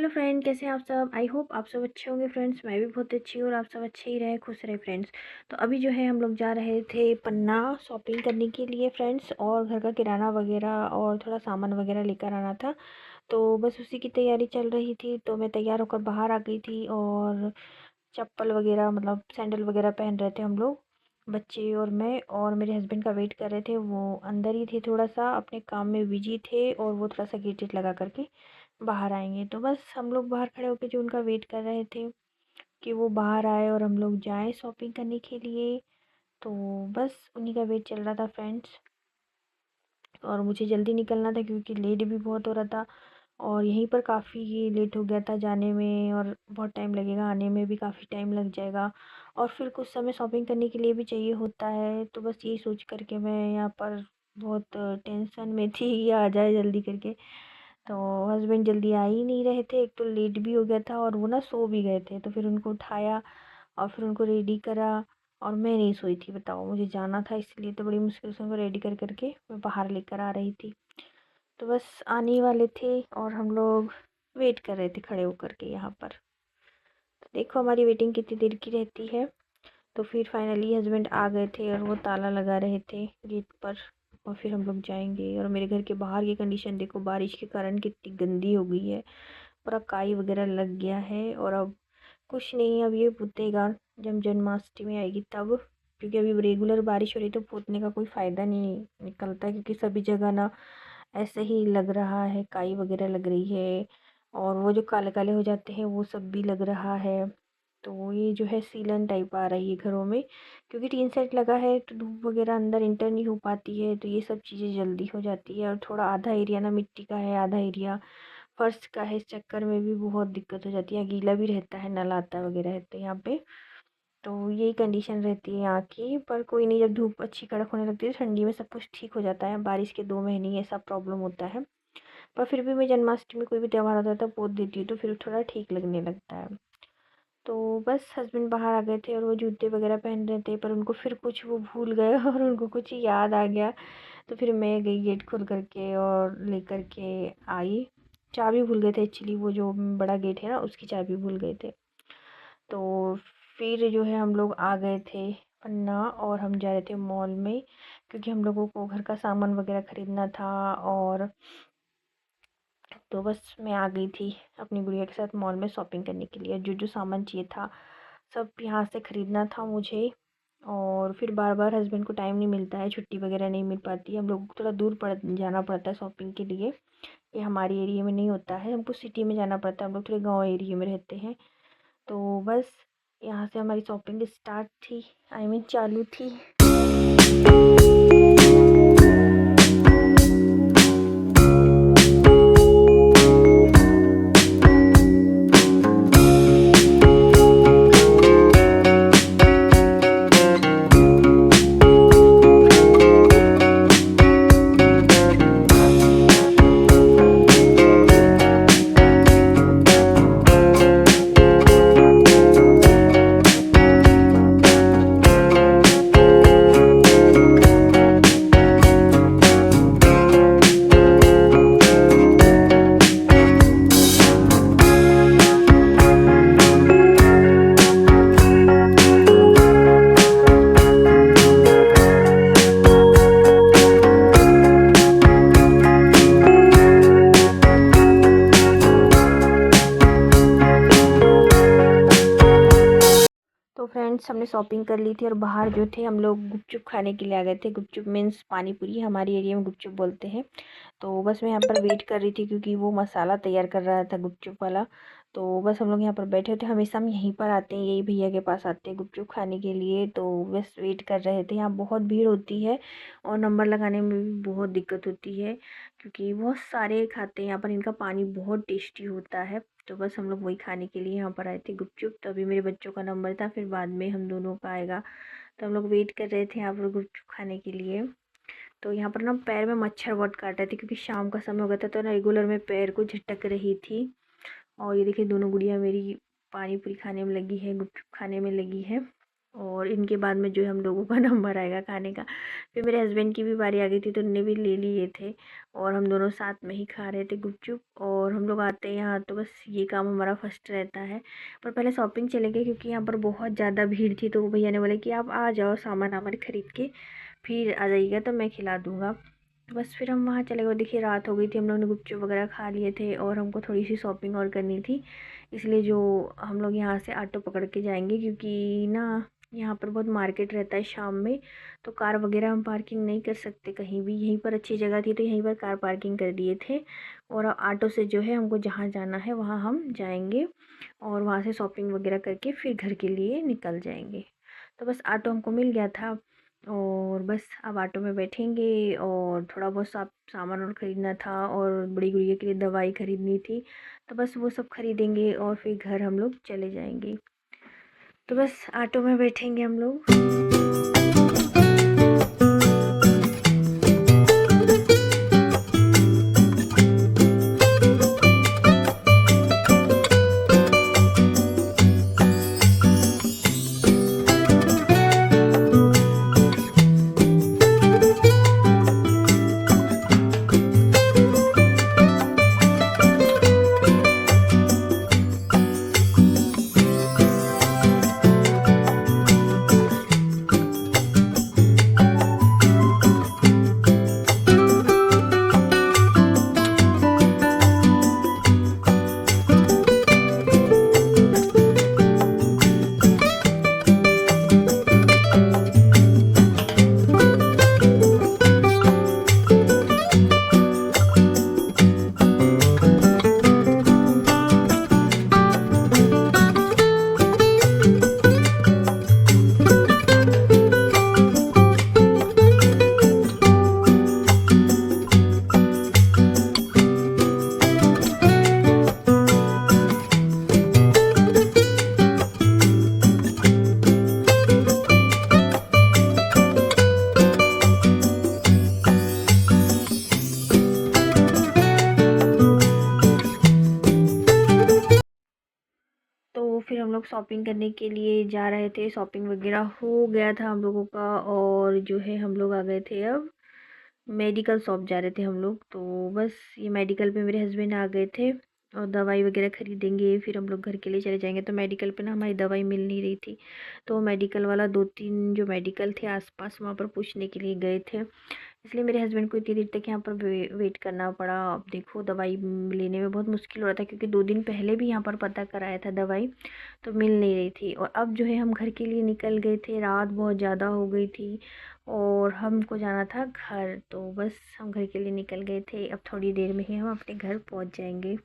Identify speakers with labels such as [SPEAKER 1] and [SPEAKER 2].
[SPEAKER 1] Hello friend, कैसे हैं आप सब। आई होप आप सब अच्छे होंगे फ्रेंड्स। मैं भी बहुत अच्छी हूँ और आप सब अच्छे ही रहे, खुश रहे फ्रेंड्स। तो अभी जो है हम लोग जा रहे थे पन्ना शॉपिंग करने के लिए फ्रेंड्स, और घर का किराना वगैरह और थोड़ा सामान वगैरह लेकर आना था। तो बस उसी की तैयारी चल रही थी। तो मैं तैयार होकर बाहर आ गई थी और चप्पल वगैरह मतलब सैंडल वगैरह पहन रहे थे हम लोग, बच्चे और मैं। और मेरे हस्बैंड का वेट कर रहे थे, वो अंदर ही थे, थोड़ा सा अपने काम में बिजी थे और वो थोड़ा सा गेट वेट लगा करके बाहर आएंगे। तो बस हम लोग बाहर खड़े होकर जो उनका वेट कर रहे थे कि वो बाहर आए और हम लोग जाएं शॉपिंग करने के लिए। तो बस उन्हीं का वेट चल रहा था फ्रेंड्स। और मुझे जल्दी निकलना था क्योंकि लेट भी बहुत हो रहा था, और यहीं पर काफ़ी लेट हो गया था जाने में, और बहुत टाइम लगेगा, आने में भी काफ़ी टाइम लग जाएगा। और फिर कुछ समय शॉपिंग करने के लिए भी चाहिए होता है। तो बस यही सोच कर के मैं यहाँ पर बहुत टेंशन में थी कि आ जाए जल्दी करके। तो हस्बैंड जल्दी आ ही नहीं रहे थे, एक तो लेट भी हो गया था और वो ना सो भी गए थे। तो फिर उनको उठाया और फिर उनको रेडी करा। और मैं नहीं सोई थी, बताओ, मुझे जाना था इसलिए तो बड़ी मुश्किल से उनको रेडी कर करके मैं बाहर लेकर आ रही थी। तो बस आने ही वाले थे और हम लोग वेट कर रहे थे खड़े होकर के यहाँ पर। तो देखो हमारी वेटिंग कितनी देर की रहती है। तो फिर फाइनली हस्बैंड आ गए थे और वो ताला लगा रहे थे गेट पर। और फिर हम लोग जाएंगे। और मेरे घर के बाहर की कंडीशन देखो, बारिश के कारण कितनी गंदी हो गई है, पूरा काई वगैरह लग गया है। और अब कुछ नहीं, अब ये पुतेगा जब जन्माष्टमी आएगी तब। क्योंकि अभी रेगुलर बारिश हो रही तो पोतने का कोई फ़ायदा नहीं निकलता, क्योंकि सभी जगह ना ऐसे ही लग रहा है, काई वगैरह लग रही है। और वो जो काले काले हो जाते हैं वो सब भी लग रहा है। तो ये जो है सीलन टाइप आ रही है घरों में, क्योंकि टीन सेट लगा है तो धूप वगैरह अंदर इंटर नहीं हो पाती है। तो ये सब चीज़ें जल्दी हो जाती है। और थोड़ा आधा एरिया ना मिट्टी का है, आधा एरिया फर्श का है, इस चक्कर में भी बहुत दिक्कत हो जाती है। गीला भी रहता है, नल आता वगैरह है तो यहाँ पे। तो यही कंडीशन रहती है यहाँ की। पर कोई नहीं, जब धूप अच्छी कड़क होने लगती है ठंडी में सब कुछ ठीक हो जाता है। बारिश के 2 महीने ही ऐसा प्रॉब्लम होता है। पर फिर भी मैं जन्माष्टमी कोई भी त्यौहार होता है तब पोत देती हूँ तो फिर थोड़ा ठीक लगने लगता है। तो बस हस्बैंड बाहर आ गए थे और वो जूते वगैरह पहन रहे थे, पर उनको फिर कुछ वो भूल गए और उनको कुछ याद आ गया। तो फिर मैं गई गेट खोल करके और लेकर के आई। चाबी भूल गए थे एक्चुअली, वो जो बड़ा गेट है ना उसकी चाबी भूल गए थे। तो फिर जो है हम लोग आ गए थे पन्ना, और हम जा रहे थे मॉल में, क्योंकि हम लोगों को घर का सामान वगैरह ख़रीदना था। और तो बस मैं आ गई थी अपनी गुड़िया के साथ मॉल में शॉपिंग करने के लिए। जो जो सामान चाहिए था सब यहाँ से ख़रीदना था मुझे। और फिर बार बार हस्बैंड को टाइम नहीं मिलता है, छुट्टी वगैरह नहीं मिल पाती है, हम लोग को थोड़ा दूर पड़ जाना पड़ता है शॉपिंग के लिए। ये हमारे एरिया में नहीं होता है, हमको सिटी में जाना पड़ता है, हम लोग थोड़े गांव एरिया में रहते हैं। तो बस यहाँ से हमारी शॉपिंग स्टार्ट थी, आई मीन चालू थी। तो फ्रेंड्स हमने शॉपिंग कर ली थी और बाहर जो थे हम लोग गुपचुप खाने के लिए आ गए थे। गुपचुप मीन्स पानी पूरी, हमारी एरिया में गुपचुप बोलते हैं। तो बस मैं यहाँ पर वेट कर रही थी क्योंकि वो मसाला तैयार कर रहा था गुपचुप वाला। तो बस हम लोग यहाँ पर बैठे थे, हमेशा हम यहीं पर आते हैं, यही भैया के पास आते हैं गुपचुप खाने के लिए। तो बस वेट कर रहे थे। यहाँ बहुत भीड़ होती है और नंबर लगाने में भी बहुत दिक्कत होती है, क्योंकि बहुत सारे खाते हैं यहाँ पर। इनका पानी बहुत टेस्टी होता है। तो बस हम लोग वही खाने के लिए यहाँ पर आए थे गुपचुप। तो अभी मेरे बच्चों का नंबर था, फिर बाद में हम दोनों का आएगा। तो हम लोग वेट कर रहे थे यहाँ पर गुपचुप खाने के लिए। तो यहाँ पर ना पैर में मच्छर बहुत काट रहे थे, क्योंकि शाम का समय हो गया था तो ना रेगुलर में पैर को झटक रही थी। और ये देखिए दोनों गुड़िया मेरी पानी पूरी खाने में लगी है, गुपचुप खाने में लगी है। और इनके बाद में जो है हम लोगों का नंबर आएगा खाने का। फिर मेरे हस्बैंड की भी बारी आ गई थी तो उन्होंने भी ले लिए थे और हम दोनों साथ में ही खा रहे थे गुपचुप। और हम लोग आते हैं यहाँ तो बस ये काम हमारा फर्स्ट रहता है। पर पहले शॉपिंग चले गए क्योंकि यहाँ पर बहुत ज़्यादा भीड़ थी, तो वो भैया ने बोले कि आप आ जाओ सामान वामान खरीद के, फिर आ जाइएगा तो मैं खिला दूँगा। तो बस फिर हम वहाँ चले गए। देखिए रात हो गई थी, हम लोग ने गुपचुप वगैरह खा लिए थे और हमको थोड़ी सी शॉपिंग और करनी थी, इसलिए जो हम लोग यहाँ से ऑटो पकड़ के जाएंगे क्योंकि ना यहाँ पर बहुत मार्केट रहता है शाम में, तो कार वगैरह हम पार्किंग नहीं कर सकते कहीं भी। यहीं पर अच्छी जगह थी तो यहीं पर कार पार्किंग कर दिए थे और ऑटो से जो है हमको जहाँ जाना है वहाँ हम जाएंगे और वहाँ से शॉपिंग वगैरह करके फिर घर के लिए निकल जाएंगे। तो बस ऑटो हमको मिल गया था और बस अब ऑटो में बैठेंगे और थोड़ा बहुत सामान और ख़रीदना था और बड़ी गुड़िया के लिए दवाई ख़रीदनी थी, तो बस वो सब ख़रीदेंगे और फिर घर हम लोग चले जाएंगे। तो बस ऑटो में बैठेंगे हम लोग। तो फिर हम लोग शॉपिंग करने के लिए जा रहे थे, शॉपिंग वगैरह हो गया था हम लोगों का और जो है हम लोग आ गए थे अब मेडिकल शॉप जा रहे थे हम लोग। तो बस ये मेडिकल पे मेरे हस्बैंड आ गए थे और दवाई वगैरह ख़रीदेंगे फिर हम लोग घर के लिए चले जाएंगे। तो मेडिकल पे ना हमारी दवाई मिल नहीं रही थी, तो मेडिकल वाला 2-3 जो मेडिकल थे आसपास वहाँ पर पूछने के लिए गए थे, इसलिए मेरे हस्बैंड को इतनी देर तक यहाँ पर वेट करना पड़ा। अब देखो दवाई लेने में बहुत मुश्किल हो रहा था क्योंकि 2 दिन पहले भी यहाँ पर पता कराया था दवाई, तो मिल नहीं रही थी। और अब जो है हम घर के लिए निकल गए थे, रात बहुत ज़्यादा हो गई थी और हमको जाना था घर, तो बस हम घर के लिए निकल गए थे। अब थोड़ी देर में ही हम अपने घर पहुँच जाएंगे।